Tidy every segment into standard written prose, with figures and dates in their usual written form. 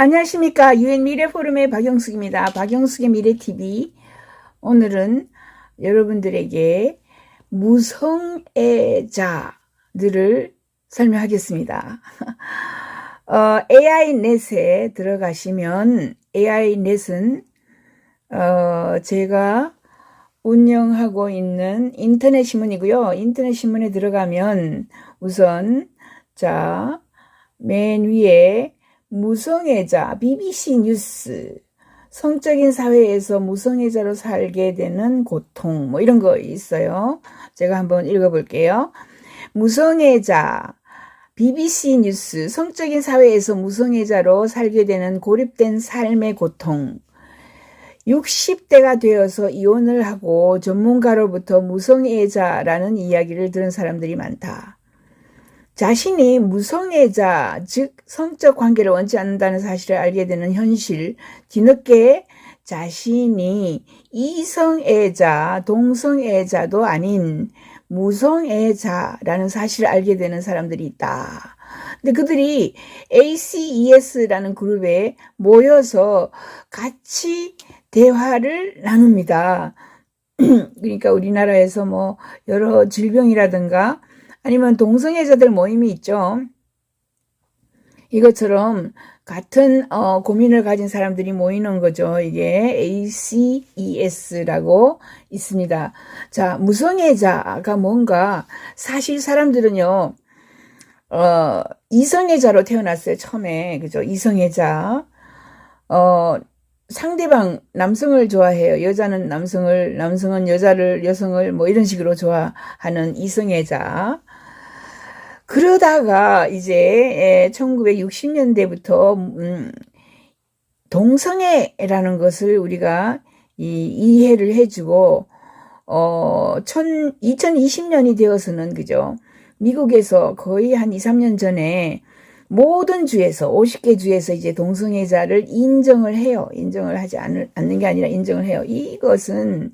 안녕하십니까. 유엔 미래포럼의 박영숙입니다. 박영숙의 미래TV. 오늘은 여러분들에게 무성애자들을 설명하겠습니다. AI넷에 들어가시면, AI넷은 제가 운영하고 있는 인터넷 신문이고요. 인터넷 신문에 들어가면 우선 맨 위에 무성애자, BBC 뉴스, 성적인 사회에서 무성애자로 살게 되는 고통, 뭐 이런 거 있어요. 제가 한번 읽어볼게요. 무성애자, BBC 뉴스, 성적인 사회에서 무성애자로 살게 되는 고립된 삶의 고통. 60대가 되어서 이혼을 하고 전문가로부터 무성애자라는 이야기를 들은 사람들이 많다. 자신이 무성애자, 즉 성적 관계를 원치 않는다는 사실을 알게 되는 현실, 뒤늦게 자신이 이성애자, 동성애자도 아닌 무성애자라는 사실을 알게 되는 사람들이 있다. 근데 그들이 ACES라는 그룹에 모여서 같이 대화를 나눕니다. 그러니까 우리나라에서 뭐 여러 질병이라든가 아니면 동성애자들 모임이 있죠. 이것처럼 같은 고민을 가진 사람들이 모이는 거죠. 이게 ACES라고 있습니다. 자, 무성애자가 뭔가 사실 사람들은요. 이성애자로 태어났어요. 처음에. 그죠? 이성애자. 상대방 남성을 좋아해요. 여자는 남성을, 남성은 여자를, 여성을 뭐 이런 식으로 좋아하는 이성애자. 그러다가 이제 1960년대부터 동성애라는 것을 우리가 이해를 해주고 2020년이 되어서는 그죠? 미국에서 거의 한 2, 3년 전에 모든 주에서 50개 주에서 이제 동성애자를 인정을 해요. 인정을 하지 않는 게 아니라 인정을 해요. 이것은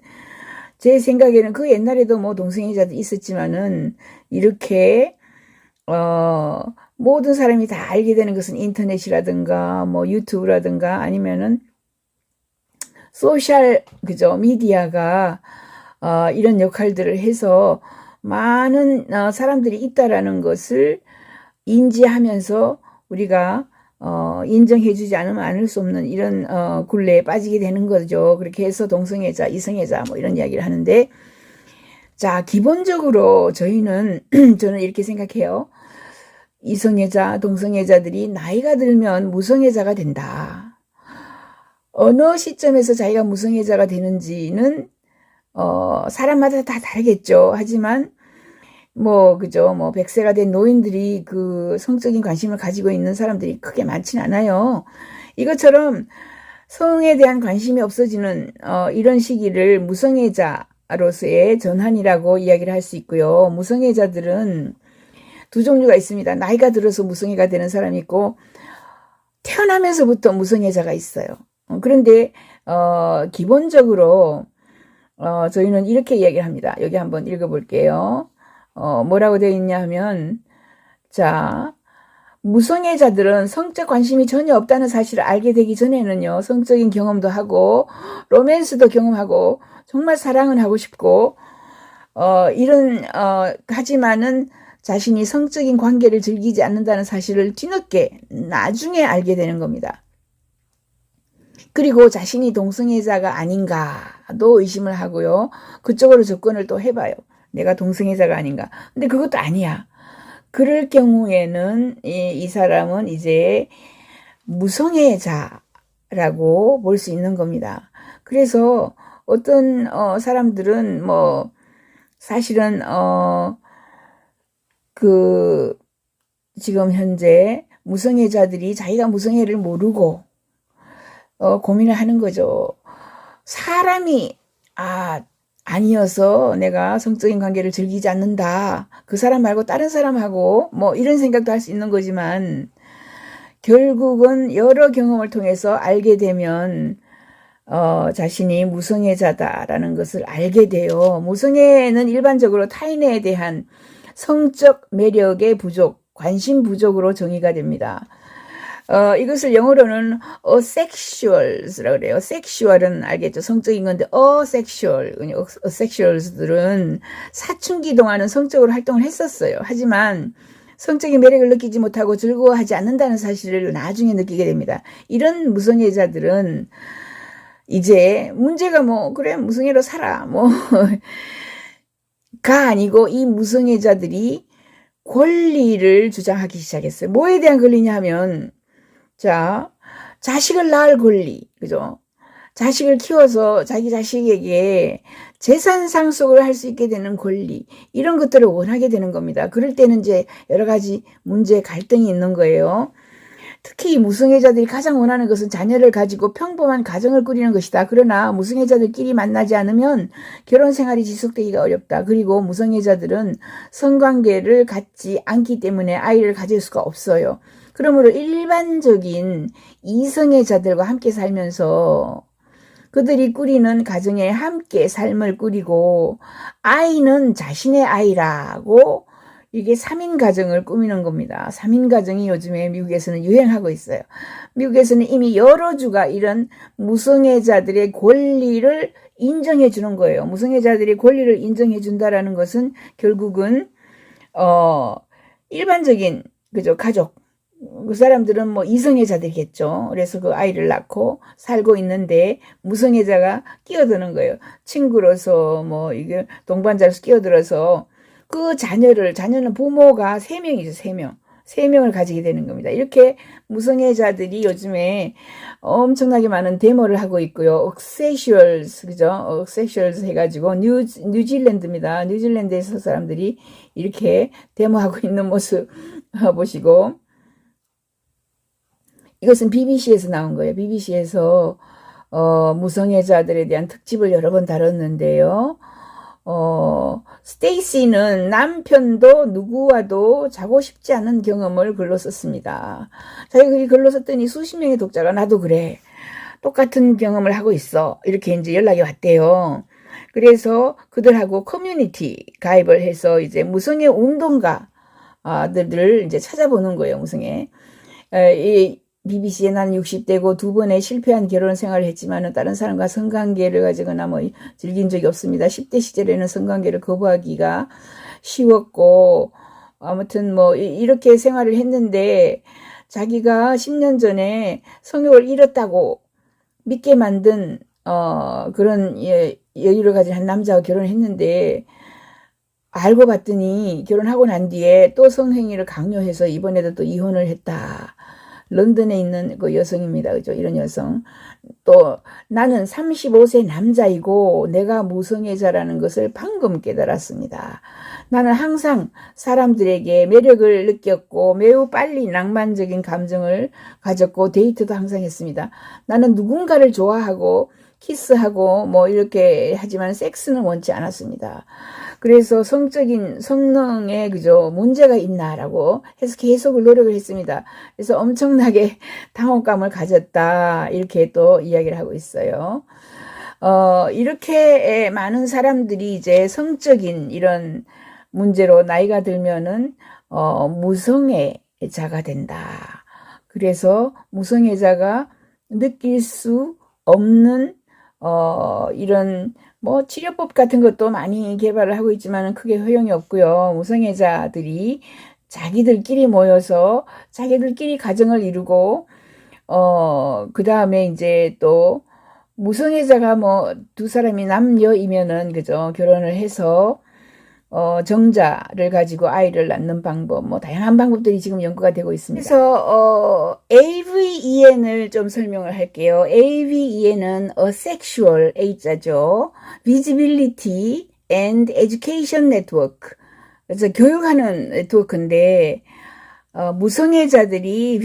제 생각에는 그 옛날에도 뭐 동성애자도 있었지만은 이렇게 모든 사람이 다 알게 되는 것은 인터넷이라든가 뭐 유튜브라든가 아니면은 소셜 그죠 미디어가 이런 역할들을 해서 많은 사람들이 있다라는 것을 인지하면서 우리가 인정해주지 않으면 않을 수 없는 이런 굴레에 빠지게 되는 거죠. 그렇게 해서 동성애자, 이성애자 뭐 이런 이야기를 하는데, 자, 기본적으로 저는 이렇게 생각해요. 이성애자, 동성애자들이 나이가 들면 무성애자가 된다. 어느 시점에서 자기가 무성애자가 되는지는 사람마다 다 다르겠죠. 하지만 그죠. 100세가 된 노인들이 그 성적인 관심을 가지고 있는 사람들이 크게 많진 않아요. 이것처럼 성에 대한 관심이 없어지는, 이런 시기를 무성애자로서의 전환이라고 이야기를 할 수 있고요. 무성애자들은 두 종류가 있습니다. 나이가 들어서 무성애가 되는 사람이 있고, 태어나면서부터 무성애자가 있어요. 그런데, 기본적으로, 저희는 이렇게 이야기를 합니다. 여기 한번 읽어볼게요. 뭐라고 되어 있냐 하면, 자, 무성애자들은 성적 관심이 전혀 없다는 사실을 알게 되기 전에는요, 성적인 경험도 하고, 로맨스도 경험하고, 정말 사랑은 하고 싶고, 하지만은 자신이 성적인 관계를 즐기지 않는다는 사실을 뒤늦게 나중에 알게 되는 겁니다. 그리고 자신이 동성애자가 아닌가도 의심을 하고요. 그쪽으로 접근을 또 해봐요. 내가 동성애자가 아닌가. 근데 그것도 아니야. 그럴 경우에는 이 사람은 이제 무성애자라고 볼 수 있는 겁니다. 그래서 어떤 사람들은 사실은 지금 현재 무성애자들이 자기가 무성애를 모르고 고민을 하는 거죠. 사람이 아니어서 내가 성적인 관계를 즐기지 않는다. 그 사람 말고 다른 사람하고 이런 생각도 할 수 있는 거지만 결국은 여러 경험을 통해서 알게 되면 자신이 무성애자다라는 것을 알게 돼요. 무성애는 일반적으로 타인에 대한 성적 매력의 부족, 관심 부족으로 정의가 됩니다. 이것을 영어로는 asexuals라고 그래요. sexual은 알겠죠. 성적인 건데 asexuals들은 사춘기 동안은 성적으로 활동을 했었어요. 하지만 성적인 매력을 느끼지 못하고 즐거워하지 않는다는 사실을 나중에 느끼게 됩니다. 이런 무성애자들은 이제 문제가 뭐 그래 무성애로 살아 뭐 가 아니고 이 무성애자들이 권리를 주장하기 시작했어요. 뭐에 대한 권리냐 하면 자 자식을 낳을 권리 그죠? 자식을 키워서 자기 자식에게 재산 상속을 할 수 있게 되는 권리 이런 것들을 원하게 되는 겁니다. 그럴 때는 이제 여러 가지 문제 갈등이 있는 거예요. 특히 무성애자들이 가장 원하는 것은 자녀를 가지고 평범한 가정을 꾸리는 것이다. 그러나 무성애자들끼리 만나지 않으면 결혼 생활이 지속되기가 어렵다. 그리고 무성애자들은 성관계를 갖지 않기 때문에 아이를 가질 수가 없어요. 그러므로 일반적인 이성애자들과 함께 살면서 그들이 꾸리는 가정에 함께 삶을 꾸리고 아이는 자신의 아이라고 이게 3인 가정을 꾸미는 겁니다. 3인 가정이 요즘에 미국에서는 유행하고 있어요. 미국에서는 이미 여러 주가 이런 무성애자들의 권리를 인정해 주는 거예요. 무성애자들의 권리를 인정해 준다라는 것은 결국은 일반적인 그죠 가족 그 사람들은 뭐 이성애자들이겠죠. 그래서 그 아이를 낳고 살고 있는데 무성애자가 끼어드는 거예요. 친구로서 뭐 이게 동반자로서 끼어들어서 그 자녀는 부모가 3명이죠. 3명. 3명을 가지게 되는 겁니다. 이렇게 무성애자들이 요즘에 엄청나게 많은 데모를 하고 있고요. 억섹슈얼스, 그죠? 억섹슈얼스 해가지고 뉴질랜드입니다. 뉴질랜드에서 사람들이 이렇게 데모하고 있는 모습 보시고 이것은 BBC에서 나온 거예요. BBC에서 무성애자들에 대한 특집을 여러 번 다뤘는데요. 스테이시는 남편도 누구와도 자고 싶지 않은 경험을 글로 썼습니다. 자기가 이 글로 썼더니 수십 명의 독자가 나도 그래. 똑같은 경험을 하고 있어. 이렇게 이제 연락이 왔대요. 그래서 그들하고 커뮤니티 가입을 해서 이제 무성애 운동가들을 이제 찾아보는 거예요. 무성애. 이 BBC에 난 60대고 2번의 실패한 결혼 생활을 했지만 다른 사람과 성관계를 가지거나 뭐 즐긴 적이 없습니다. 10대 시절에는 성관계를 거부하기가 쉬웠고 아무튼 뭐 이렇게 생활을 했는데 자기가 10년 전에 성욕을 잃었다고 믿게 만든 그런 여유를 가진 한 남자와 결혼했는데 알고 봤더니 결혼하고 난 뒤에 또 성행위를 강요해서 이번에도 또 이혼을 했다. 런던에 있는 그 여성입니다. 그죠? 이런 여성. 또 나는 35세 남자이고 내가 무성애자라는 것을 방금 깨달았습니다. 나는 항상 사람들에게 매력을 느꼈고 매우 빨리 낭만적인 감정을 가졌고 데이트도 항상 했습니다. 나는 누군가를 좋아하고 키스하고 뭐 이렇게 하지만 섹스는 원치 않았습니다. 그래서 성적인 성능에 그죠 문제가 있나라고 해서 계속 노력을 했습니다. 그래서 엄청나게 당혹감을 가졌다 이렇게 또 이야기를 하고 있어요. 이렇게 많은 사람들이 이제 성적인 이런 문제로 나이가 들면은 무성애자가 된다. 그래서 무성애자가 느낄 수 없는 이런 뭐 치료법 같은 것도 많이 개발을 하고 있지만 크게 효용이 없고요. 무성애자들이 자기들끼리 모여서 자기들끼리 가정을 이루고 그 다음에 이제 또 무성애자가 뭐 두 사람이 남녀이면은 그죠 결혼을 해서 정자를 가지고 아이를 낳는 방법, 뭐 다양한 방법들이 지금 연구가 되고 있습니다. 그래서 AVEN을 좀 설명을 할게요. AVEN은 Asexual A자죠. Visibility and Education Network. 그래서 교육하는 네트워크인데 무성애자들이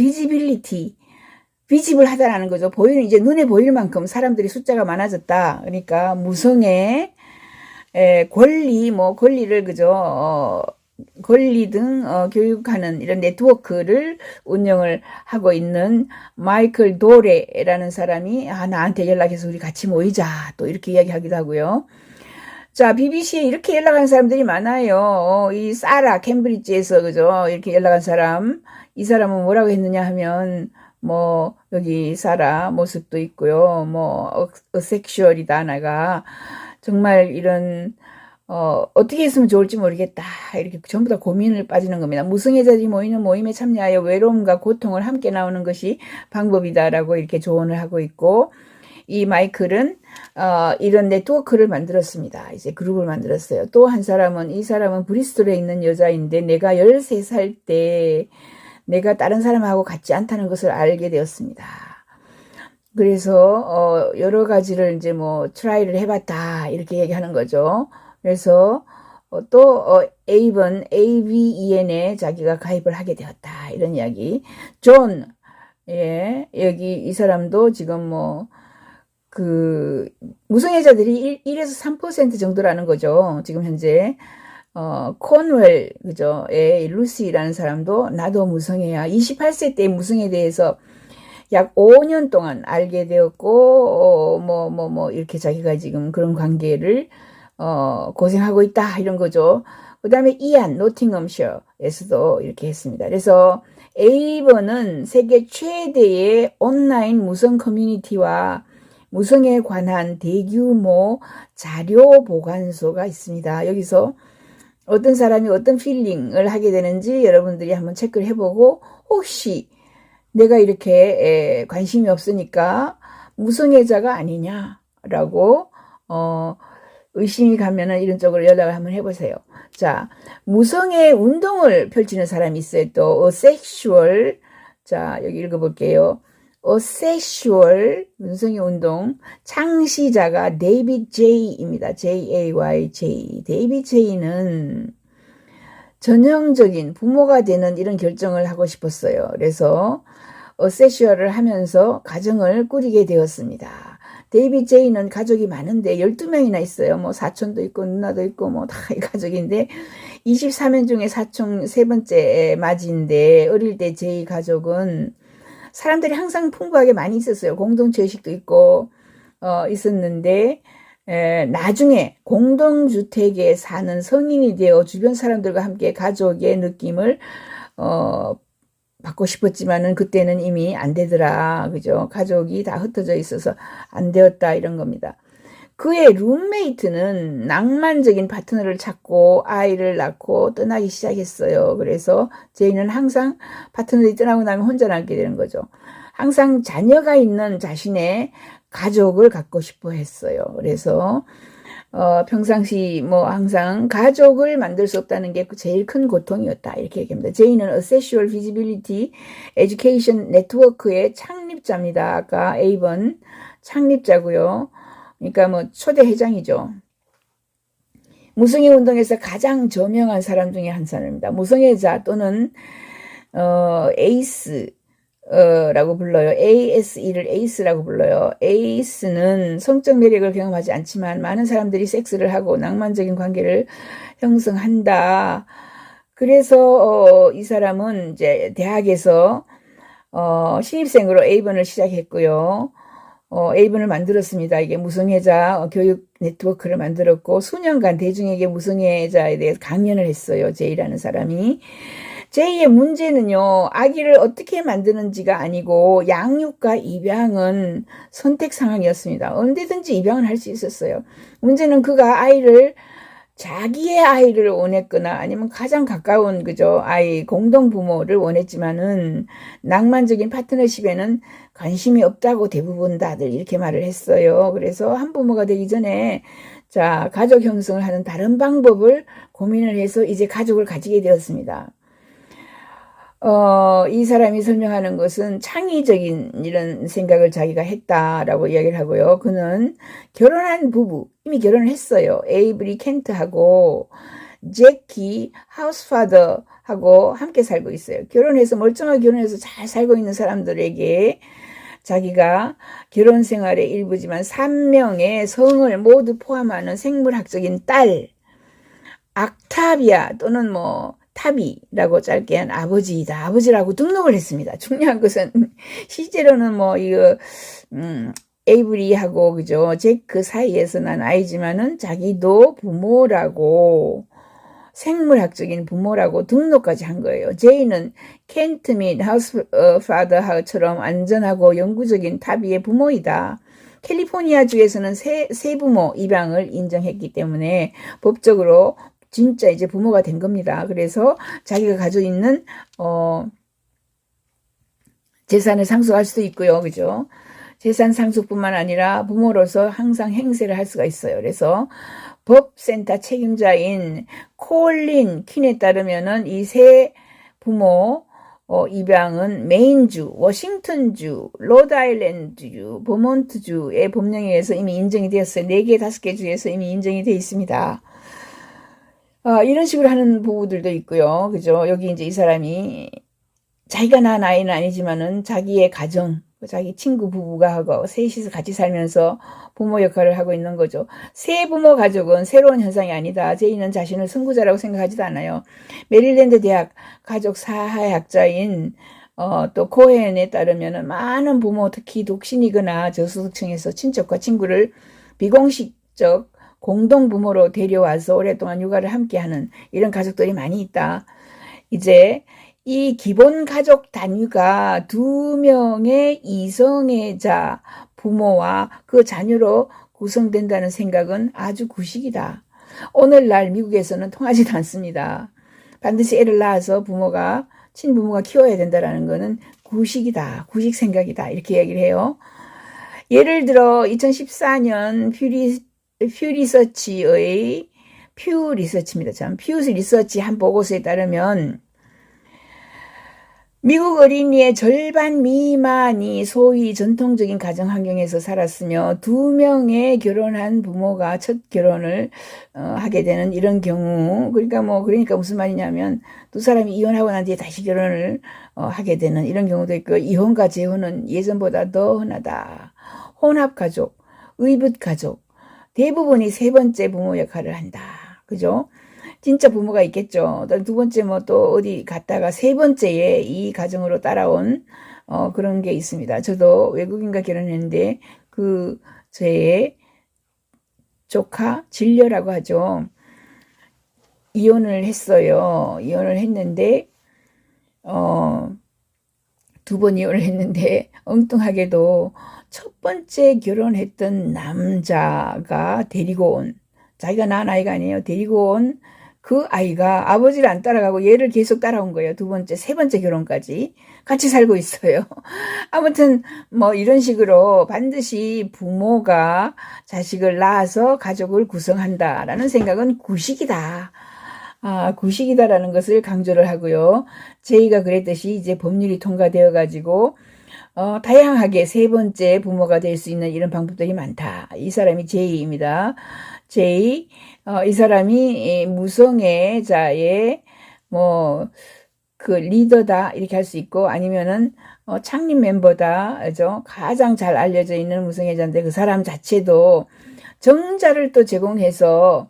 비지블 하다라는 거죠. 보이는 이제 눈에 보일 만큼 사람들이 숫자가 많아졌다. 그러니까 무성애 권리를 그죠 권리 등 교육하는 이런 네트워크를 운영을 하고 있는 마이클 도레라는 사람이 나한테 연락해서 우리 같이 모이자 또 이렇게 이야기하기도 하고요. 자, BBC에 이렇게 연락한 사람들이 많아요. 이 사라 캠브리지에서 그죠 이렇게 연락한 사람 이 사람은 뭐라고 했느냐 하면 뭐 여기 사라 모습도 있고요. 뭐 어섹슈얼이다 나가 정말 이런 어떻게 했으면 좋을지 모르겠다. 이렇게 전부 다 고민을 빠지는 겁니다. 무성애자들이 모이는 모임에 참여하여 외로움과 고통을 함께 나오는 것이 방법이다라고 이렇게 조언을 하고 있고, 이 마이클은 이런 네트워크를 만들었습니다. 이제 그룹을 만들었어요. 또 한 사람은, 이 사람은 브리스톨에 있는 여자인데 내가 13살 때 내가 다른 사람하고 같지 않다는 것을 알게 되었습니다. 그래서 여러 가지를 이제 뭐 트라이를 해봤다 이렇게 얘기하는 거죠. 그래서 또 에이번 AVEN에 자기가 가입을 하게 되었다 이런 이야기. 존, 예, 여기 이 사람도 지금 뭐 그 무성애자들이 1에서 3% 정도라는 거죠. 지금 현재 코널 그죠? 예, 루시라는 사람도 나도 무성애야. 28세 때 무성에 대해서 약 5년 동안 알게 되었고 이렇게 자기가 지금 그런 관계를 고생하고 있다 이런 거죠. 그 다음에 이안 노팅엄셔에서도 이렇게 했습니다. 그래서 에이번은 세계 최대의 온라인 무성 커뮤니티와 무성에 관한 대규모 자료 보관소가 있습니다. 여기서 어떤 사람이 어떤 필링을 하게 되는지 여러분들이 한번 체크를 해보고, 혹시 내가 이렇게 관심이 없으니까 무성애자가 아니냐라고 의심이 가면은 이런 쪽으로 연락을 한번 해보세요. 자, 무성애 운동을 펼치는 사람이 있어요. 또 어섹슈얼, 자 여기 읽어볼게요. 어섹슈얼 무성애 운동 창시자가 데이빗 제이입니다. J-A-Y-J. 데이빗 제이는 전형적인 부모가 되는 이런 결정을 하고 싶었어요. 그래서 어섹슈얼을 하면서 가정을 꾸리게 되었습니다. 데이빗 제이는 가족이 많은데 12명이나 있어요. 뭐 사촌도 있고 누나도 있고 뭐 다 가족인데 24명 중에 사촌 세 번째 맞이인데, 어릴 때 제이 가족은 사람들이 항상 풍부하게 많이 있었어요. 공동체 의식도 있고 있었는데 나중에 공동주택에 사는 성인이 되어 주변 사람들과 함께 가족의 느낌을 받고 싶었지만은 그때는 이미 안 되더라. 그죠? 가족이 다 흩어져 있어서 안 되었다 이런 겁니다. 그의 룸메이트는 낭만적인 파트너를 찾고 아이를 낳고 떠나기 시작했어요. 그래서 제이는 항상 파트너들이 떠나고 나면 혼자 남게 되는 거죠. 항상 자녀가 있는 자신의 가족을 갖고 싶어 했어요. 그래서 평상시 뭐 항상 가족을 만들 수 없다는 게 제일 큰 고통이었다 이렇게 얘기합니다. 제이는 어섹슈얼 비지빌리티 에듀케이션 네트워크의 창립자입니다. 아까 에이번 창립자고요. 그러니까 뭐 초대 회장이죠. 무성애 운동에서 가장 저명한 사람 중에 한 사람입니다. 무성애자 또는 에이스 라고 불러요. ASE를 에이스라고 불러요. 에이스는 성적 매력을 경험하지 않지만 많은 사람들이 섹스를 하고 낭만적인 관계를 형성한다. 그래서 이 사람은 이제 대학에서 신입생으로 에이번을 시작했고요. 에이번을 만들었습니다. 이게 무성애자 교육 네트워크를 만들었고 수년간 대중에게 무성애자에 대해서 강연을 했어요. 제이라는 사람이. 제이의 문제는요, 아기를 어떻게 만드는지가 아니고 양육과 입양은 선택 상황이었습니다. 언제든지 입양을 할 수 있었어요. 문제는 그가 자기의 아이를 원했거나 아니면 가장 가까운 그죠 아이 공동 부모를 원했지만은 낭만적인 파트너십에는 관심이 없다고 대부분 다들 이렇게 말을 했어요. 그래서 한부모가 되기 전에 자 가족 형성을 하는 다른 방법을 고민을 해서 이제 가족을 가지게 되었습니다. 이 사람이 설명하는 것은 창의적인 이런 생각을 자기가 했다라고 이야기를 하고요. 그는 결혼한 부부, 이미 결혼을 했어요. 에이브리 켄트하고 제키 하우스파더하고 함께 살고 있어요. 결혼해서 멀쩡하게 결혼해서 잘 살고 있는 사람들에게 자기가 결혼 생활의 일부지만 3명의 성을 모두 포함하는 생물학적인 딸, 악타비아 또는 뭐 타비라고 짧게 한 아버지이다. 아버지라고 등록을 했습니다. 중요한 것은 실제로는 뭐 이거 에이브리하고 그죠 제크 사이에서 난 아이지만은 자기도 부모라고 생물학적인 부모라고 등록까지 한 거예요. 제이는 켄트 및 하우스 파더처럼 안전하고 영구적인 타비의 부모이다. 캘리포니아 주에서는 세부모 입양을 인정했기 때문에 법적으로 진짜 이제 부모가 된 겁니다. 그래서 자기가 가지고 있는 재산을 상속할 수도 있고요. 그죠? 재산 상속뿐만 아니라 부모로서 항상 행세를 할 수가 있어요. 그래서 법센터 책임자인 콜린 킨에 따르면은 이 세 부모 입양은 메인주, 워싱턴주, 로드아일랜드주, 버몬트주의 법령에 의해서 이미 인정이 되었어요. 4개, 5개 주에서 이미 인정이 되어 있습니다. 이런 식으로 하는 부부들도 있고요. 그죠? 여기 이제 이 사람이 자기가 낳은 아이는 아니지만은 자기의 가정, 자기 친구 부부가 하고 셋이서 같이 살면서 부모 역할을 하고 있는 거죠. 세 부모 가족은 새로운 현상이 아니다. 제이는 자신을 선구자라고 생각하지도 않아요. 메릴랜드 대학 가족 사회학자인 또 코헨에 따르면 많은 부모, 특히 독신이거나 저소득층에서 친척과 친구를 비공식적 공동부모로 데려와서 오랫동안 육아를 함께하는 이런 가족들이 많이 있다. 이제 이 기본 가족 단위가 2명의 이성애자 부모와 그 자녀로 구성된다는 생각은 아주 구식이다. 오늘날 미국에서는 통하지도 않습니다. 반드시 애를 낳아서 친부모가 키워야 된다는 것은 구식이다. 구식 생각이다. 이렇게 얘기를 해요. 예를 들어 2014년 퓨 리서치 한 보고서에 따르면 미국 어린이의 절반 미만이 소위 전통적인 가정 환경에서 살았으며 2명의 결혼한 부모가 첫 결혼을 하게 되는 이런 경우, 그러니까 무슨 말이냐면 2사람이 이혼하고 난 뒤에 다시 결혼을 하게 되는 이런 경우도 있고, 이혼과 재혼은 예전보다 더 흔하다. 혼합가족, 의붓가족, 대부분이 3번째 부모 역할을 한다. 그죠? 진짜 부모가 있겠죠. 2번째 또 어디 갔다가 3번째에 이 가정으로 따라온 그런 게 있습니다. 저도 외국인과 결혼했는데 저의 조카 진려라고 하죠. 이혼을 했어요. 이혼을 했는데 2번 이혼을 했는데 엉뚱하게도 첫 번째 결혼했던 남자가 데리고 온, 자기가 낳은 아이가 아니에요. 데리고 온 그 아이가 아버지를 안 따라가고 얘를 계속 따라온 거예요. 2번째, 3번째 결혼까지 같이 살고 있어요. 아무튼 이런 식으로 반드시 부모가 자식을 낳아서 가족을 구성한다라는 생각은 구식이다. 구식이다라는 것을 강조를 하고요. 제이가 그랬듯이 이제 법률이 통과되어 가지고 다양하게 3번째 부모가 될 수 있는 이런 방법들이 많다. 이 사람이 제이입니다. 제이, 이 사람이 무성애자의 리더다 이렇게 할 수 있고, 아니면은 창립 멤버다, 그죠? 가장 잘 알려져 있는 무성애자인데 그 사람 자체도 정자를 또 제공해서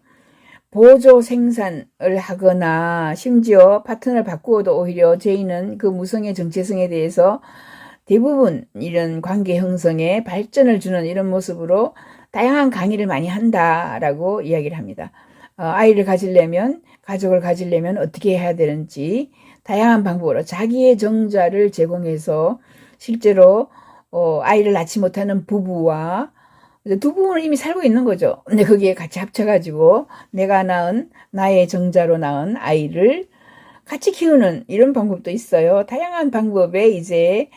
보조 생산을 하거나 심지어 파트너를 바꾸어도 오히려 제이는 그 무성애 정체성에 대해서 대부분 이런 관계 형성에 발전을 주는 이런 모습으로 다양한 강의를 많이 한다라고 이야기를 합니다. 아이를 가지려면, 가족을 가지려면 어떻게 해야 되는지 다양한 방법으로 자기의 정자를 제공해서 실제로 아이를 낳지 못하는 부부와 2부는 이미 살고 있는 거죠. 근데 거기에 같이 합쳐가지고 내가 낳은, 나의 정자로 낳은 아이를 같이 키우는 이런 방법도 있어요. 다양한 방법에 이제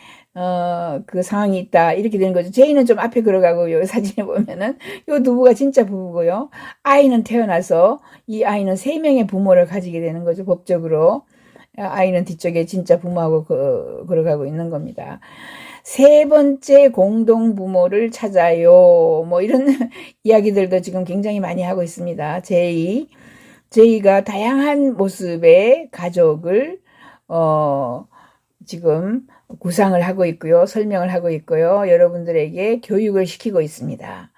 그 상황이 있다 이렇게 되는 거죠. 제이는 좀 앞에 걸어가고 요 사진에 보면은 요 2부가 진짜 부부고요. 아이는 태어나서 이 아이는 3명의 부모를 가지게 되는 거죠. 법적으로. 아이는 뒤쪽에 진짜 부모하고 걸어가고 있는 겁니다. 3번째 공동 부모를 찾아요. 이런 이야기들도 지금 굉장히 많이 하고 있습니다. 제이가 다양한 모습의 가족을 지금 구상을 하고 있고요. 설명을 하고 있고요. 여러분들에게 교육을 시키고 있습니다.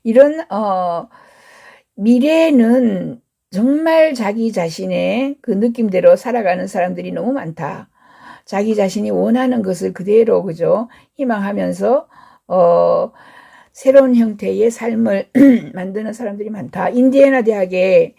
이런 미래에는 정말 자기 자신의 그 느낌대로 살아가는 사람들이 너무 많다. 자기 자신이 원하는 것을 그대로 그죠? 희망하면서 새로운 형태의 삶을 만드는 사람들이 많다. 인디애나 대학에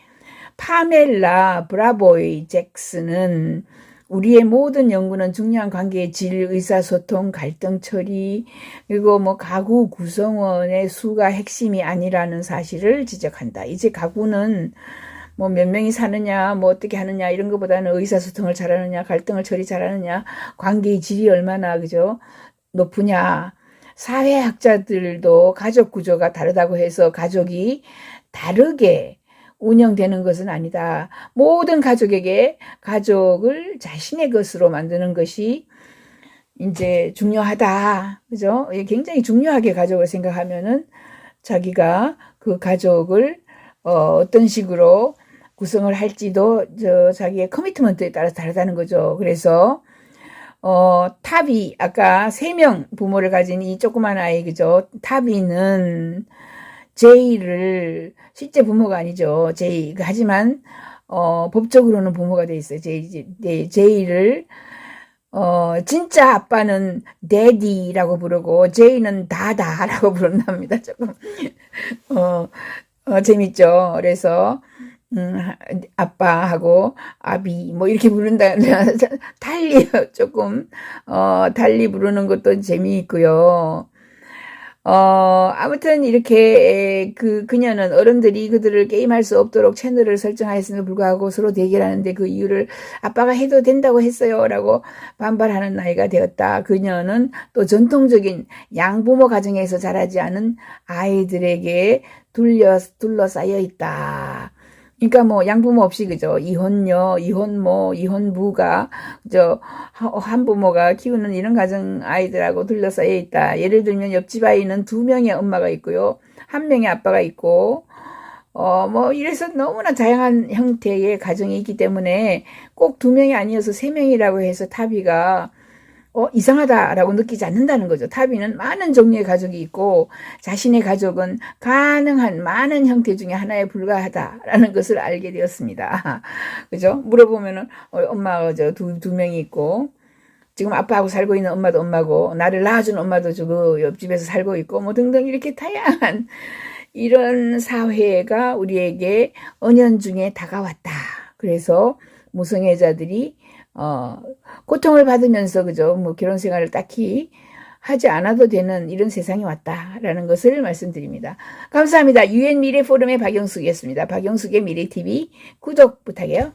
파멜라 브라보이 잭슨은 우리의 모든 연구는 중요한 관계의 질, 의사소통, 갈등 처리, 그리고 뭐 가구 구성원의 수가 핵심이 아니라는 사실을 지적한다. 이제 가구는 뭐 몇 명이 사느냐, 뭐 어떻게 하느냐 이런 것보다는 의사소통을 잘하느냐, 갈등을 처리 잘하느냐, 관계의 질이 얼마나 그죠 높으냐. 사회학자들도 가족 구조가 다르다고 해서 가족이 다르게 운영되는 것은 아니다. 모든 가족에게 가족을 자신의 것으로 만드는 것이 이제 중요하다. 그죠? 굉장히 중요하게 가족을 생각하면은 자기가 그 가족을 어떤 식으로 구성을 할지도 자기의 커미트먼트에 따라서 다르다는 거죠. 그래서 타비, 아까 3명 부모를 가진 이 조그만 아이, 그죠? 타비는 제이를, 실제 부모가 아니죠. 제이. 하지만, 법적으로는 부모가 돼 있어요. 제이를, 진짜 아빠는 데디라고 부르고, 제이는 다다라고 부른답니다. 조금, 재밌죠. 그래서, 아빠하고 아비 뭐 이렇게 부른다. 달리 조금 달리 부르는 것도 재미있고요. 아무튼 이렇게 그녀는 어른들이 그들을 게임할 수 없도록 채널을 설정하였음에도 불구하고 서로 대결하는데 그 이유를 아빠가 해도 된다고 했어요 라고 반발하는 나이가 되었다. 그녀는 또 전통적인 양부모 가정에서 자라지 않은 아이들에게 둘러싸여 있다. 그러니까 뭐 양부모 없이 그죠 이혼녀, 이혼모, 이혼부가 그죠 한부모가 키우는 이런 가정 아이들하고 둘러싸여 있다. 예를 들면 옆집 아이는 2명의 엄마가 있고요, 1명의 아빠가 있고 뭐 이래서 너무나 다양한 형태의 가정이 있기 때문에 꼭 2명이 아니어서 3명이라고 해서 타비가 이상하다라고 느끼지 않는다는 거죠. 타비는 많은 종류의 가족이 있고 자신의 가족은 가능한 많은 형태 중에 하나에 불과하다라는 것을 알게 되었습니다. 그죠? 물어보면은 엄마가 두 명이 있고 지금 아빠하고 살고 있는 엄마도 엄마고 나를 낳아준 엄마도 그 옆집에서 살고 있고 뭐 등등 이렇게 다양한 이런 사회가 우리에게 은연중에 다가왔다. 그래서 무성애자들이 고통을 받으면서 그죠 뭐 결혼 생활을 딱히 하지 않아도 되는 이런 세상이 왔다라는 것을 말씀드립니다. 감사합니다. 유엔 미래 포럼의 박영숙이었습니다. 박영숙의 미래TV 구독 부탁해요.